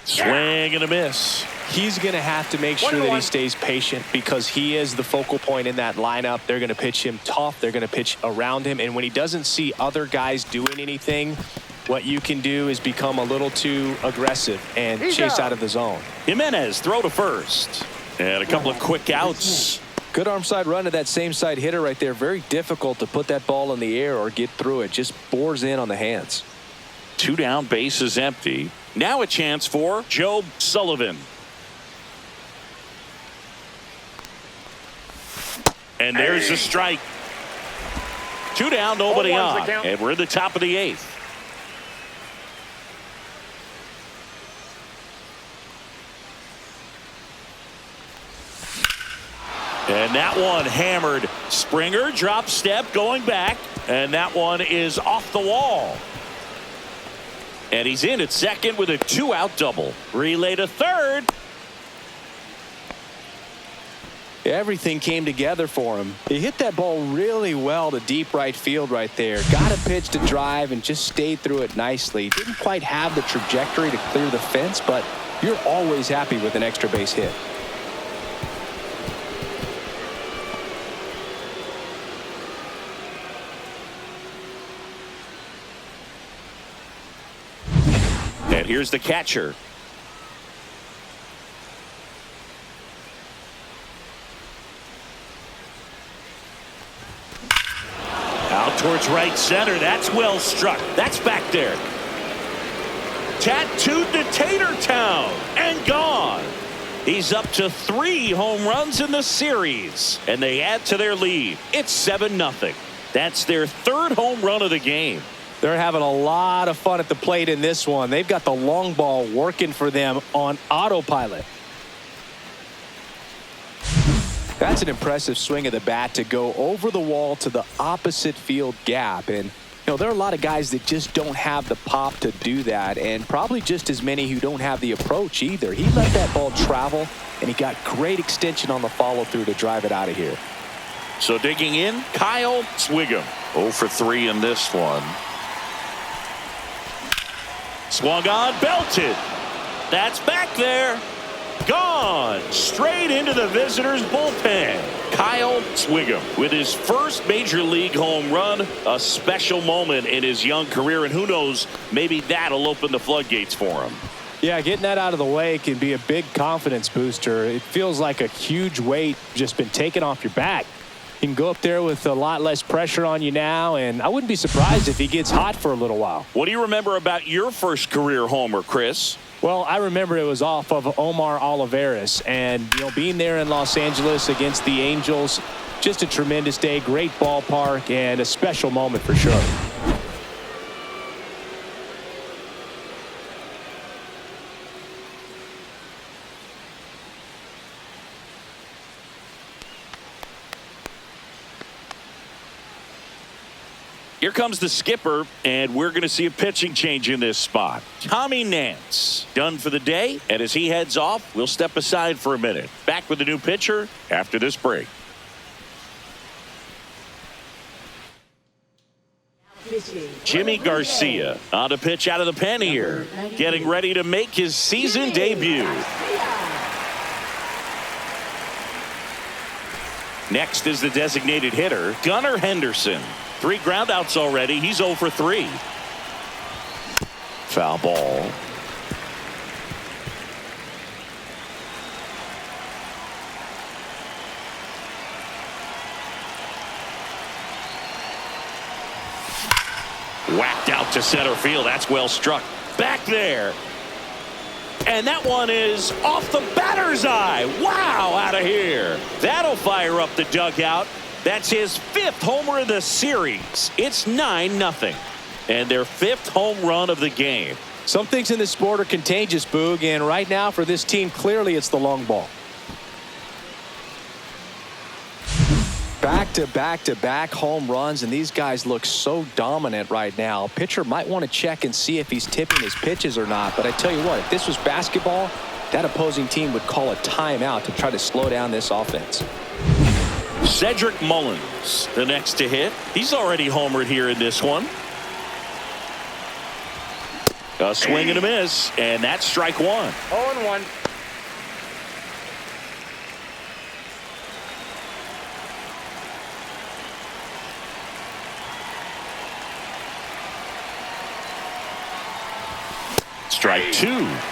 Swing and a miss. He's going to have to make sure that he stays patient because he is the focal point in that lineup. They're going to pitch him tough. They're going to pitch around him. And when he doesn't see other guys doing anything, what you can do is become a little too aggressive and chase out of the zone. Jimenez throw to first. And a couple of quick outs. Good arm side run to that same side hitter right there. Very difficult to put that ball in the air or get through it. Just bores in on the hands. 2 down, bases empty. Now a chance for Joe Sullivan. And there's a strike. 2 down, nobody on. And we're in the top of the 8th. And that one hammered. Springer drop step going back. And that one is off the wall. And he's in at second with a 2-out double. Relay to third. Everything came together for him. He hit that ball really well to deep right field right there. Got a pitch to drive and just stayed through it nicely. Didn't quite have the trajectory to clear the fence, but you're always happy with an extra base hit. And here's the catcher. Out towards right center. That's well struck. That's back there. Tattooed to Tatertown and gone. He's up to 3 home runs in the series, and they add to their lead. It's 7-0. That's their 3rd home run of the game. They're having a lot of fun at the plate in this one. They've got the long ball working for them on autopilot. That's an impressive swing of the bat to go over the wall to the opposite field gap. And, you know, there are a lot of guys that just don't have the pop to do that, and probably just as many who don't have the approach either. He let that ball travel, and he got great extension on the follow-through to drive it out of here. So digging in, Kyle Swigum. 0 for 3 in this one. Swung on, belted. That's back there. Gone. Straight into the visitors' bullpen. Kyle Swigum with his first major league home run. A special moment in his young career, and who knows, maybe that'll open the floodgates for him. Yeah, getting that out of the way can be a big confidence booster. It feels like a huge weight just been taken off your back. You can go up there with a lot less pressure on you now, and I wouldn't be surprised if he gets hot for a little while. What do you remember about your first career homer, Chris? Well, I remember it was off of Omar Olivares, and being there in Los Angeles against the Angels, just a tremendous day, great ballpark, and a special moment for sure. Here comes the skipper, and we're going to see a pitching change in this spot. Tommy Nance done for the day, and as he heads off, we'll step aside for a minute. Back with the new pitcher after this break. Jimmy Garcia on to pitch out of the pen here, getting ready to make his season debut. Next is the designated hitter, Gunnar Henderson. 3 groundouts already. He's 0 for 3. Foul ball. Whacked out to center field. That's well struck. Back there. And that one is off the batter's eye. Wow, out of here. That'll fire up the dugout. That's his 5th homer of the series. It's 9-0. And their 5th home run of the game. Some things in this sport are contagious, Boog, and right now for this team, clearly it's the long ball. Back-to-back home runs, and these guys look so dominant right now. Pitcher might want to check and see if he's tipping his pitches or not, but I tell you what, if this was basketball, that opposing team would call a timeout to try to slow down this offense. Cedric Mullins, the next to hit. He's already homered here in this one. A swing and a miss, and that's strike 1. 0-1. Strike 2.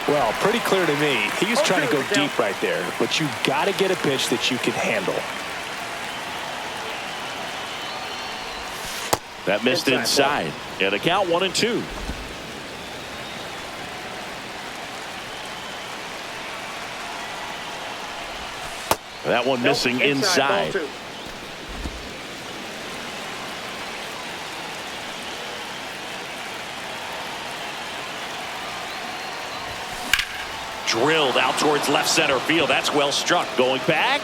Well, pretty clear to me. He was trying to go deep right there, but you got to get a pitch that you can handle. That missed inside. And a count 1-2. That one missing inside. Ball 2. Drilled out towards left center field. That's well struck. Going back.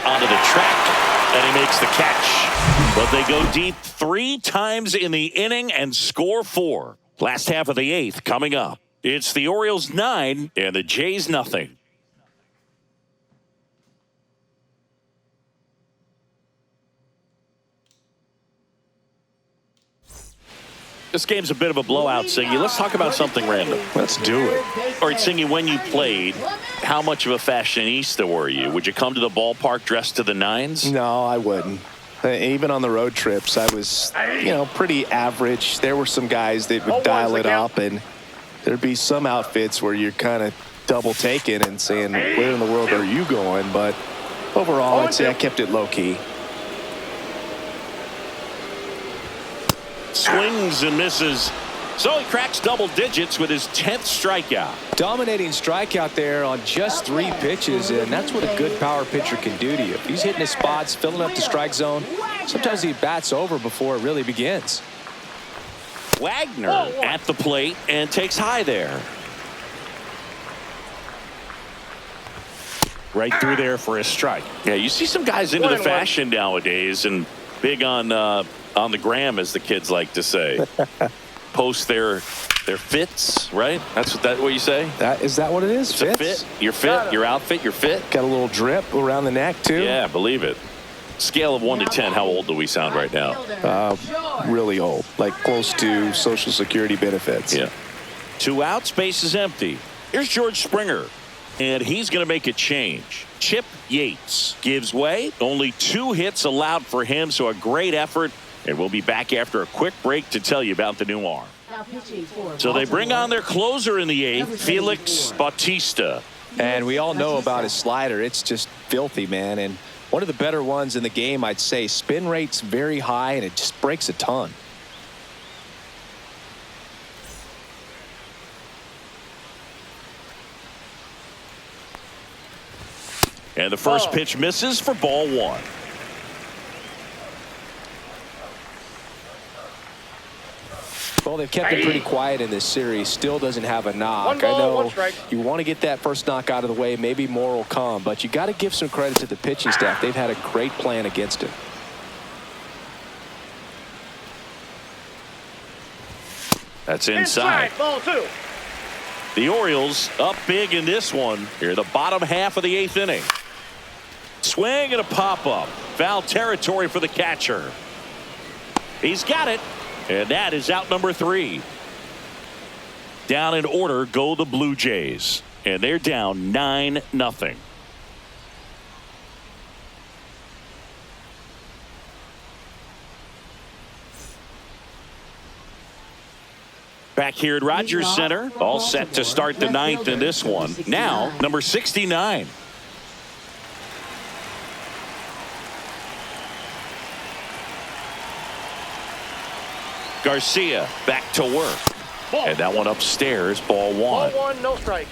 Onto the track. And he makes the catch. But they go deep 3 times in the inning and score 4. Last half of the 8th coming up. It's the Orioles 9 and the Jays nothing. This game's a bit of a blowout, Singy. Let's talk about something random. Let's do it. All right, Singy, when you played, how much of a fashionista were you? Would you come to the ballpark dressed to the nines? No, I wouldn't. Even on the road trips, I was, pretty average. There were some guys that would dial it up, and there'd be some outfits where you're kind of double taking and saying, where in the world are you going? But overall, I'd say I kept it low key. Swings and misses. So he cracks double digits with his 10th strikeout. Dominating strikeout there on just 3 pitches, and that's what a good power pitcher can do to you. If he's hitting his spots, filling up the strike zone, sometimes he bats over before it really begins. Wagner at the plate and takes high there. Right through there for a strike. Yeah, you see some guys into the fashion nowadays and big on the gram, as the kids like to say. Post their fits, right? That's what you say? Is that what it is? It's a fit. Your fit, your outfit, your fit. Got a little drip around the neck, too? Yeah, believe it. Scale of 1 to 10, how old do we sound right now? Really old, like close to Social Security benefits. Yeah. 2 outs, base is empty. Here's George Springer, and he's going to make a change. Chip Yates gives way. Only 2 hits allowed for him, so a great effort. And we'll be back after a quick break to tell you about the new arm. So they bring on their closer in the 8th, Felix Bautista. And we all know about his slider. It's just filthy, man. And one of the better ones in the game, I'd say. Spin rate's very high, and it just breaks a ton. And the first pitch misses for ball 1. Well, they've kept it pretty quiet in this series. Still doesn't have a knock. I know you want to get that first knock out of the way. Maybe more will come, but you got to give some credit to the pitching staff. They've had a great plan against him. That's inside. Ball 2. The Orioles up big in this one. Here, the bottom half of the 8th inning. Swing and a pop-up. Foul territory for the catcher. He's got it. And that is out number 3. Down in order go the Blue Jays. And they're down 9-0. Back here at Rogers Center, all set to start the 9th in this one. Now, number 69. Garcia back to work. And that one upstairs, ball one. Ball one, no strikes.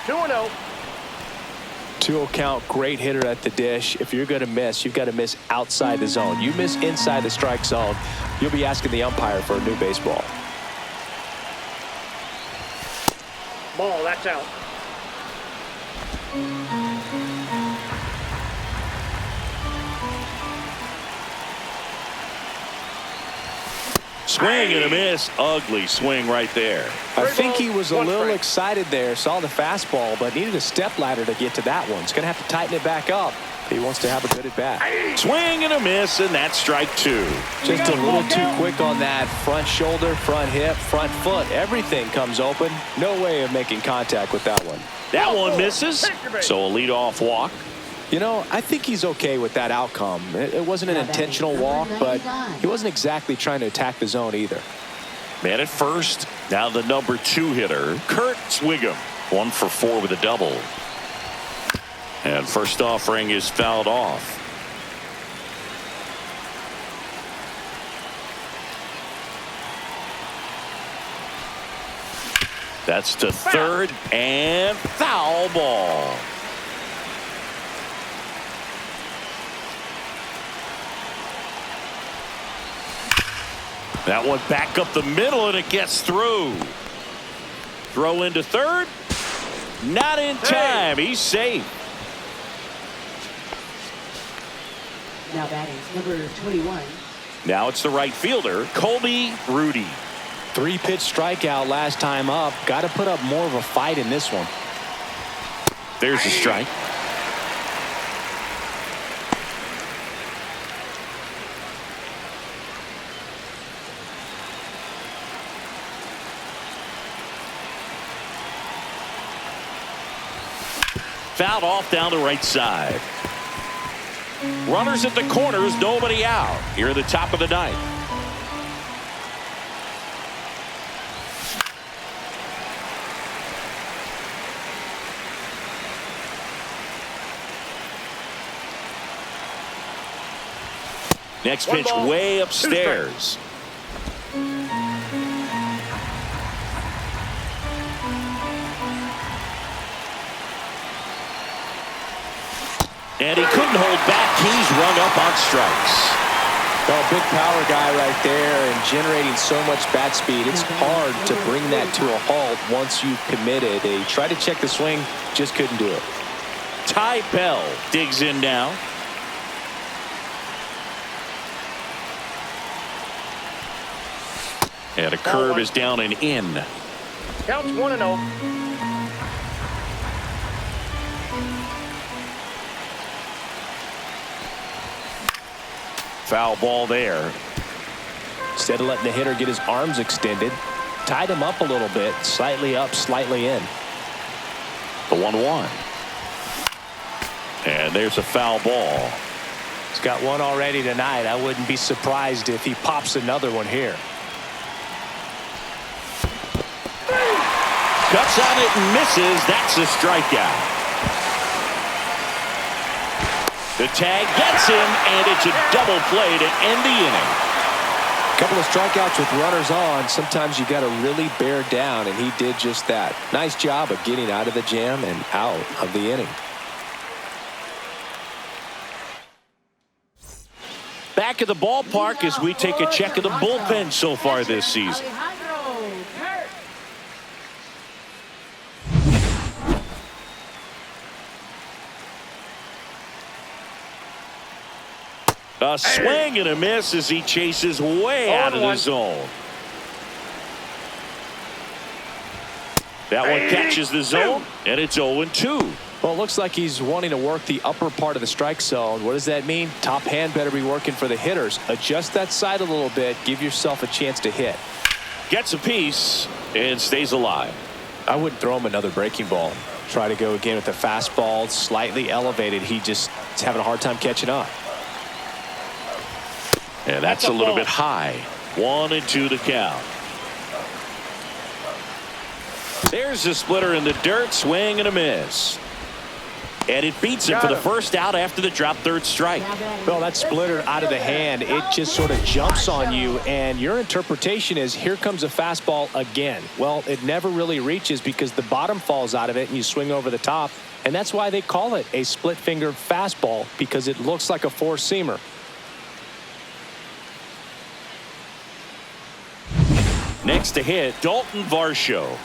Two and 0. 2-0 count, great hitter at the dish. If you're going to miss, you've got to miss outside the zone. You miss inside the strike zone, you'll be asking the umpire for a new baseball. Ball, that's out. Swing and a miss. Ugly swing right there. I think he was a One little strike. excited there, saw the fastball, but needed a step ladder to get to that one. He's going to have to tighten it back up if he wants to have a good at bat. Swing and a miss, and that's strike two. Just a little too quick on that front shoulder, front hip, front foot. Everything comes open. No way of making contact with that one. That one misses, so a leadoff walk. You know, I think he's okay with that outcome. It wasn't an intentional walk, but he wasn't exactly trying to attack the zone either. Man at first. Now the number 2 hitter, Kurt Swigum. 1 for 4 with a double. And first offering is fouled off. That's to third and foul ball. That one back up the middle, and it gets through. Throw into third. Not in time. He's safe. Now batting number 21. Now it's the right fielder, Colby Rudy. 3-pitch strikeout last time up. Got to put up more of a fight in this one. There's a strike. Fouled off down the right side. Runners at the corners, nobody out. Here at the top of the ninth. Next pitch way upstairs. And he couldn't hold back. He's rung up on strikes. Well, big power guy right there and generating so much bat speed. It's hard to bring that to a halt once you've committed. He tried to check the swing, just couldn't do it. Ty Bell digs in now. And a curve is down and in. Counts 1-0. Foul ball there. Instead of letting the hitter get his arms extended, tied him up a little bit, slightly up, slightly in. The 1-1. And there's a foul ball. He's got one already tonight. I wouldn't be surprised if he pops another one here. Cuts on it and misses. That's a strikeout. The tag gets him, and it's a double play to end the inning. A couple of strikeouts with runners on. Sometimes you got to really bear down, and he did just that. Nice job of getting out of the jam and out of the inning. Back at the ballpark as we take a check of the bullpen so far this season. A swing and a miss as he chases way out of the zone. That one catches the zone, and it's 0-2. Well, it looks like he's wanting to work the upper part of the strike zone. What does that mean? Top hand better be working for the hitters. Adjust that side a little bit. Give yourself a chance to hit. Gets a piece and stays alive. I wouldn't throw him another breaking ball. Try to go again with the fastball, slightly elevated. He just is having a hard time catching up. And that's a little bit high. 1-2 to count. There's the splitter in the dirt, swing and a miss. And it beats him for the first out after the drop third strike. Well, that splitter out of the hand, it just sort of jumps on you, and your interpretation is here comes a fastball again. Well, it never really reaches because the bottom falls out of it and you swing over the top, and that's why they call it a split finger fastball, because it looks like a four-seamer. Next to hit, Dalton Varsho.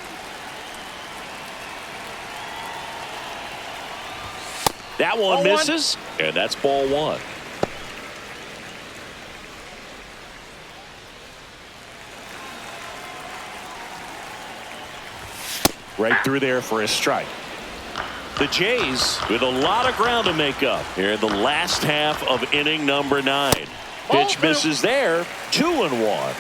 That one misses, and that's ball one. Right through there for a strike. The Jays with a lot of ground to make up here in the last half of inning number 9. Pitch misses there, 2-1.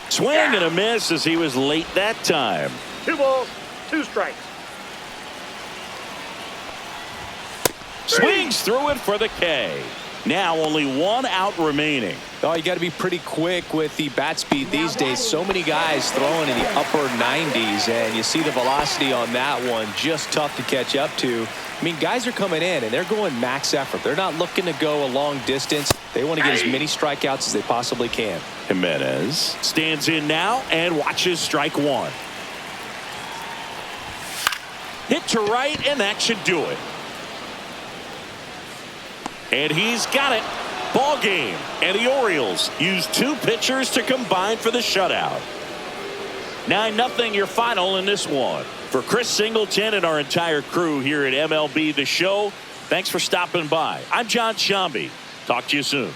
Swing and a miss as he was late that time. 2 balls, 2 strikes. Swings through it for the K. Now only 1 out remaining. Oh, you got to be pretty quick with the bat speed these days. So many guys throwing in the upper 90s, and you see the velocity on that one. Just tough to catch up to. I mean, guys are coming in, and they're going max effort. They're not looking to go a long distance. They want to get as many strikeouts as they possibly can. Jimenez stands in now and watches strike 1. Hit to right, and that should do it. And he's got it. Ball game. And the Orioles use 2 pitchers to combine for the shutout. 9-0 your final in this one. For Chris Singleton and our entire crew here at MLB The Show, thanks for stopping by. I'm John Shambi. Talk to you soon.